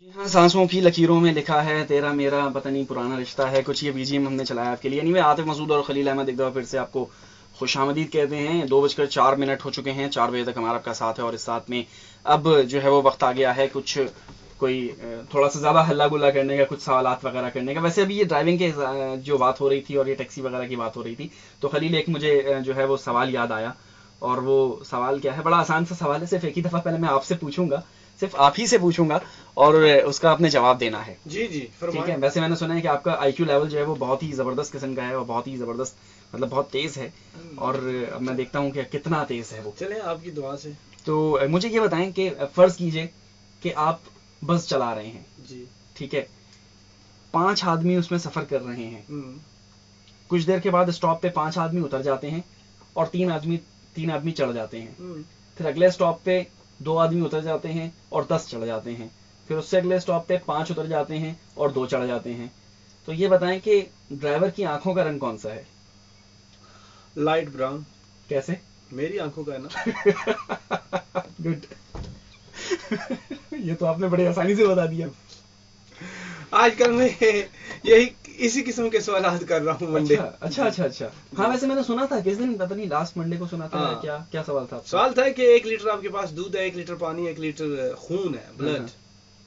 जी हाँ, सांसों की लकीरों में लिखा है तेरा मेरा पता नहीं पुराना रिश्ता है, कुछ ये बीजीएम हमने चलाया आपके लिए। एनीवे, आतिफ मसूद और खलील अहमद एक दफ़ा फिर से आपको खुशामदीद कहते हैं। 2:04 हो चुके हैं, 4 बजे तक हमारा आपका साथ है और इस साथ में अब जो है वो वक्त आ गया है कुछ कोई थोड़ा सा ज़्यादा हल्ला गुल्ला करने का, कुछ सवालात वगैरह करने का। वैसे अभी ये ड्राइविंग के जो बात हो रही थी और ये टैक्सी वगैरह की बात हो रही थी, तो खलील एक मुझे जो है वो सवाल याद आया। और वो सवाल क्या है, बड़ा आसान सा सवाल है, सिर्फ एक ही दफ़ा पहले मैं आपसे पूछूंगा, सिर्फ आप ही से पूछूंगा और उसका आपने जवाब देना है। जी जी ठीक फरमाएं। है, वैसे मैंने सुना है कि आपका आईक्यू लेवल जो है वो बहुत ही ज़बरदस्त किस्म का है और बहुत ही ज़बरदस्त, मतलब बहुत तेज़ है। और अब मैं देखता हूँ कि कितना तेज़ है वो। चलें आपकी दुआ से। तो मुझे ये बताएं कि फ़र्ज़ कीजिए कि आप बस चला रहे हैं, जी। ठीक है, 5 आदमी उसमें सफ़र कर रहे हैं। हम्म। कुछ देर के बाद स्टॉप पे 5 आदमी उतर जाते हैं और 3 आदमी चढ़ जाते हैं। हम्म। फिर अगले स्टॉप पे 2 आदमी उतर जाते हैं और 10 चढ़ जाते हैं। फिर उससे अगले स्टॉप पे 5 उतर जाते हैं और 2 चढ़ जाते हैं। तो ये बताएं कि ड्राइवर की आंखों का रंग कौन सा है? Light brown. कैसे? मेरी आंखों का है ना। गुड। ये तो आपने बड़े आसानी से बता दिया। आजकल मैं यही इसी किस्म के सवाल कर रहा हूँ मंडे। अच्छा। हाँ, वैसे मैंने सुना था किस दिन, पता नहीं लास्ट मंडे को सुना था। हाँ। क्या क्या सवाल था आपका? सवाल था कि 1 लीटर आपके पास दूध है, 1 लीटर पानी है, 1 लीटर खून है, ब्लड,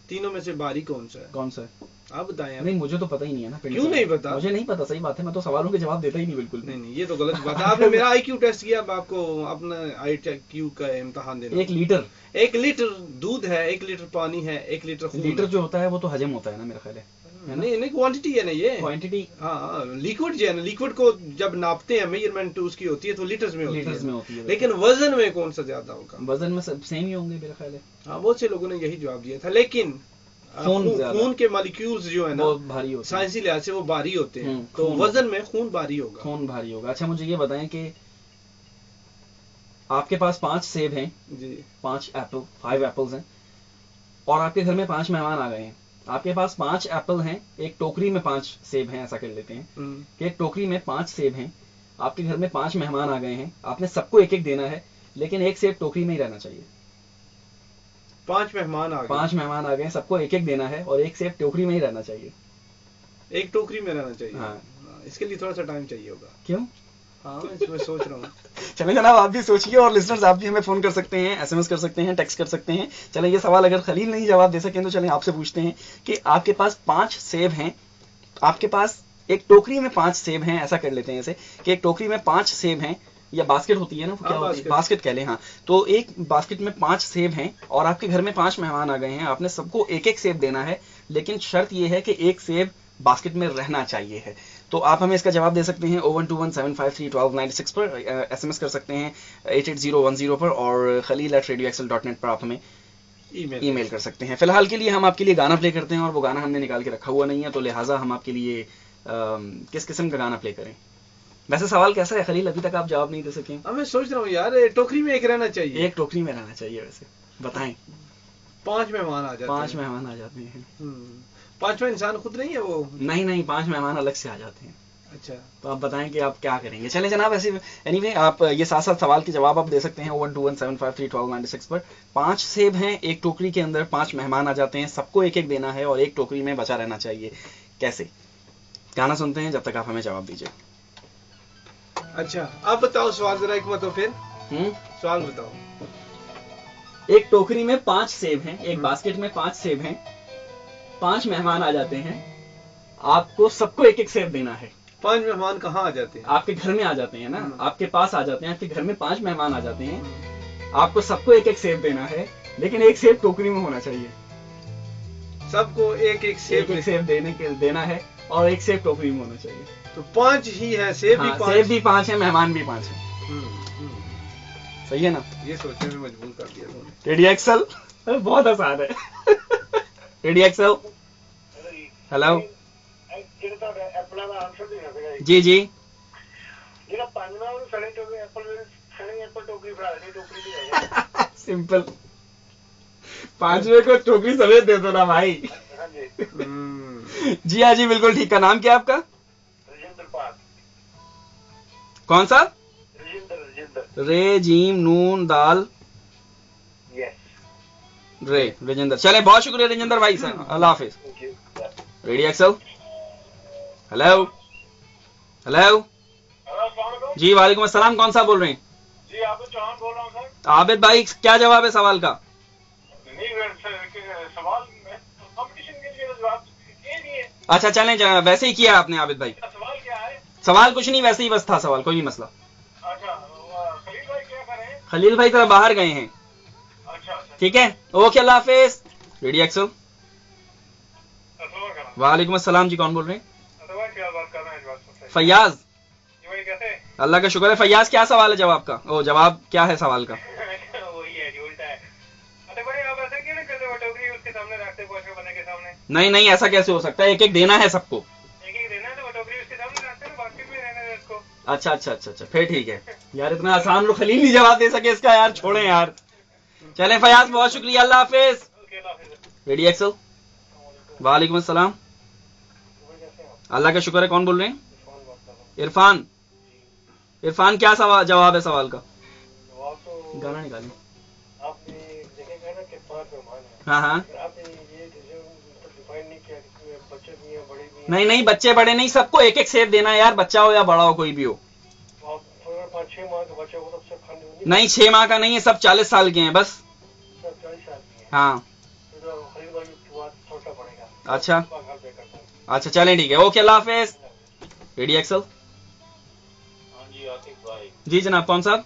तीनों में से भारी कौन सा है? कौन सा है? आप बताएं आप। नहीं, मुझे तो पता ही नहीं है ना। क्यों नहीं पता? मुझे नहीं पता, सही बात है, मैं तो सवालों के जवाब देता ही नहीं बिल्कुल। नहीं ये तो गलत बात है। आपने मेरा आईक्यू टेस्ट किया, अब आपको अपना आईक्यू का इम्तहान देना। 1 लीटर? 1 लीटर दूध है, 1 लीटर पानी है, 1 लीटर खून लीटर है। जो होता है वो तो हजम होता है ना, मेरा ख्याल है ना? नहीं नहीं क्वांटिटी है ना ये। क्वांटिटी हाँ लिक्विड जो है ना, लिक्विड को जब नापते हैं मेजरमेंट उसकी होती है तो लीटर्स में होती लीटर्स है में होती है। लेकिन वजन में कौन सा ज्यादा होगा? वजन में सब सेम ही होंगे मेरा ख्याल है। हाँ बहुत से लोगों ने यही जवाब दिया था, लेकिन खून के मॉलिक्यूल्स जो है ना बहुत भारी होते हैं। साइंसी लिहाज से वो भारी होते हैं, तो खून वजन में खून भारी होगा। खून भारी होगा। अच्छा, मुझे ये बताएं कि आपके पास 5 सेब हैं, जी 5 एप्पल, 5 एप्पल्स हैं, और आपके घर में 5 मेहमान आ गए हैं। आपके पास 5 एप्पल हैं, एक टोकरी में 5 सेब हैं, ऐसा कर लेते हैं कि एक टोकरी में 5 सेब हैं। आपके घर में 5 मेहमान आ गए हैं, आपने सबको एक एक देना है, लेकिन एक सेब टोकरी में ही रहना चाहिए। 5 मेहमान आ गए, 5 मेहमान आ गए, सबको एक एक देना है और एक सेब टोकरी में ही रहना चाहिए। एक टोकरी में रहना चाहिए। हाँ। इसके लिए थोड़ा सा टाइम चाहिए होगा। क्यों? हाँ इसमें सोच रहा हूँ। चलें जनाब, आप भी सोचिए और लिसनर्स आप भी हमें फ़ोन कर सकते हैं, एसएमएस कर सकते हैं, टेक्स्ट कर सकते हैं। चलें, ये सवाल अगर खलील नहीं जवाब दे सकें तो चलें आपसे पूछते हैं कि आपके पास 5 सेब हैं, आपके पास एक टोकरी में 5 सेब हैं, ऐसा कर लेते हैं इसे कि एक टोकरी में 5 सेब हैं, या बास्केट होती है ना, क्या होती है, बास्केट कह लें। हाँ, तो एक बास्केट में 5 सेब हैं और आपके घर में 5 मेहमान आ गए हैं, आपने सबको एक एक सेब देना है, लेकिन शर्त यह है कि एक सेब बास्केट में रहना चाहिए है। तो आप हमें इसका जवाब दे सकते हैं 01217531296 पर, एसएमएस कर सकते हैं 88010 पर, और khalil@radioxl.net पर आप हमें ईमेल कर सकते हैं। फिलहाल के लिए हम आपके लिए गाना प्ले करते हैं और वो गाना हमने निकाल के रखा हुआ नहीं है, तो लिहाजा हम आपके लिए किस किस्म का गाना प्ले करें? वैसे सवाल कैसा है खलील, अभी तक आप जवाब नहीं दे सके? अब मैं सोच रहा हूँ यार, टोकरी में एक रहना चाहिए। एक टोकरी में रहना चाहिए, वैसे बताएं। 5 मेहमान आ जाते हैं। 5 मेहमान आ जाते हैं। 5वां इंसान खुद नहीं है वो? नहीं, 5 मेहमान अलग से आ जाते हैं। अच्छा, तो आप बताएं कि आप क्या करेंगे। चलें जनाब, ऐसे एनीवे आप ये साथ साथ सवाल के जवाब आप दे सकते हैं 01217531296 पर। 5 सेब हैं एक टोकरी के अंदर, 5 मेहमान आ जाते हैं, सबको एक एक देना है और एक टोकरी में बचा रहना चाहिए, कैसे? गाना सुनते हैं, जब तक आप हमें जवाब दीजिए। अच्छा आप बताओ सवाल जरा एक मत, तो फिर सवाल बताओ। एक टोकरी में 5 सेब हैं, एक बास्केट में 5 सेब हैं, 5 मेहमान आ जाते हैं, आपको सबको एक एक सेब देना है। 5 मेहमान कहाँ आ जाते हैं? आपके घर में आ जाते हैं ना, आपके पास आ जाते हैं, आपके घर में 5 मेहमान आ जाते हैं, आपको सबको एक एक सेब देना है, लेकिन एक सेब टोकरी में होना चाहिए। सबको एक एक सेब देना है और एक सेब टोकरी में होना चाहिए। तो 5 ही है, सेब भी 5, सेब भी 5 है, मेहमान भी 5 है। सही है ना? ये सोचने में मजबूर कर दिया तुमने। रेडियो एक्सल बहुत आसान है। रेडियो एक्सल, हेलो जी जी। सिंपल, 5वें को टोकरी समेत दे दो ना भाई। जी हाँ जी, बिल्कुल ठीक। का नाम क्या है आपका? कौन सा? रे जीम नून दाल। राजेंद्र, चले बहुत शुक्रिया राजेंद्र भाई सर, अल्लाह हाफिज। रेडी एक्सल, हेलो हेलो जी, वालेकुम अस्सलाम, कौन सा बोल रहे हैं जी? आबिद चौहान बोल रहा हूँ सर। आबिद भाई क्या जवाब है सवाल का? नहीं सवाल कंपटीशन के लिए जवाब ये नहीं है। अच्छा चलें, वैसे ही किया आपने आबिद भाई। सवाल क्या है? सवाल कुछ नहीं, वैसे ही बस था सवाल, कोई नहीं मसला। अच्छा खलील भाई क्या कर रहे हैं? खलील भाई तरह बाहर गए हैं। अच्छा ठीक है, ओके, अल्लाह हाफिज। रेडी एक्सल, वालेकुम अस्सलाम जी, कौन बोल रहे हैं? क्या बात कर रहे हैं? फैयाज, कैसे? अल्लाह का शुक्र है। फैयाज क्या सवाल है जवाब का? ओ जवाब क्या है सवाल का? वही है जो उल्टा है। अरे भाई आप ऐसा क्यों नहीं करते? वो टोकरी उसके सामने रखते, पोषण बंदे के सामने। नहीं नहीं, ऐसा कैसे हो सकता है? एक एक देना है सबको। एक एक देना है तो वो टोकरी उसके सामने रखते ना, बास्केट में रहने दे उसको। अच्छा अच्छा अच्छा अच्छा, फिर ठीक है यार, इतना आसान तो खलील नहीं जवाब दे सके इसका यार, छोड़ें यार। चलें फयाज, बहुत शुक्रिया, अल्लाह हाफिज। रेडी एक्सल, वालेकुम अस्सलाम, अल्लाह का शुक्र है, कौन बोल रहे हैं? इरफान, इरफान क्या सवाल जवाब है सवाल का? गाना निकालें। आपने देखेगा ना कि 5 मेहमान हैं। हाँ हाँ, आपने ये डिफाइन नहीं किया कि बच्चे भी हैं, बड़े भी हैं। नहीं नहीं, बच्चे बड़े नहीं, सबको एक एक सेब देना है यार, बच्चा हो या बड़ा हो, कोई भी हो। आप 5-6 माह का बच्चा हो तो सब खाने होंगे। नहीं, 6 माह का नहीं है, सब 40 साल के हैं बस। सब 40 साल की है। हाँ, तो खलील भाई की बात छोटा पड़ेगा। अच्छा घर पे करता हूँ। अच्छा, चलें ठीक है, ओके, अल्लाह हाफिज। रेडी एक्सल, हाँ जी आतिफ भाई। जी जनाब, कौन साहब?